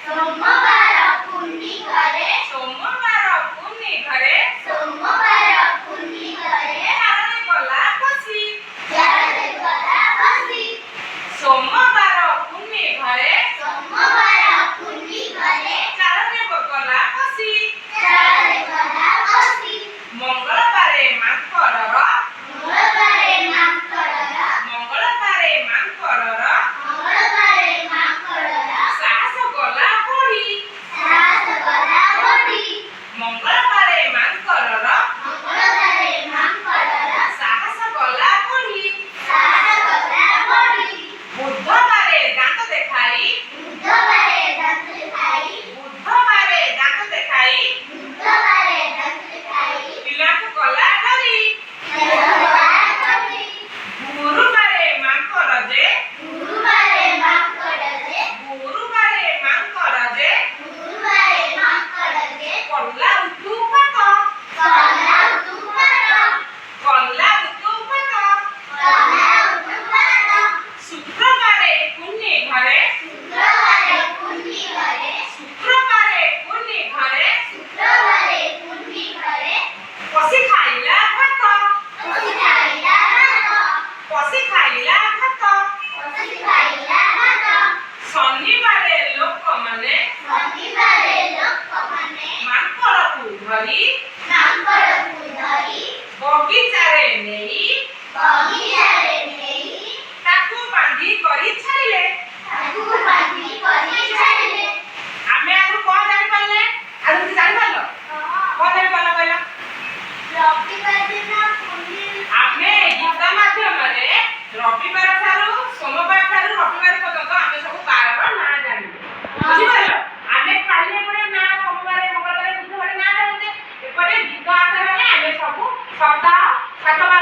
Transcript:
सोमवार पुन्नी घरे चारणे गला बसी सोमवार पुन्नी घरे चारणे गला बसी मंगलबारे मांकरर साहस गला पड़ी मंगलबारे मांकरर साहस गला पड़ी बुधबारे दांत देखाई पिला को गला डरी गुरुबारे मांकर जे कल्ला उतुपत शुक्रबारे पुन्नी घरे पसी खाइला भात शनिबारे लोक माने मांकर को धरी बगीचारे नेई ताकू बांधी करी छाइले आमे आरो को जानि पल्ले आरो कि जानि पल्लो को जानि पल्लो कहला आमे गीत माध्यमरे रविवार ठारू सोमवार ठारू रविवार पर्यंत आमे सब बारर ना जानिबे बुझि पाइलो आमे खाली एपटे ना सोमवार मंगलवार बुधवार ना जानिबे एपटे गीत आधाରରେ आमे सब सप्ताह 7 बार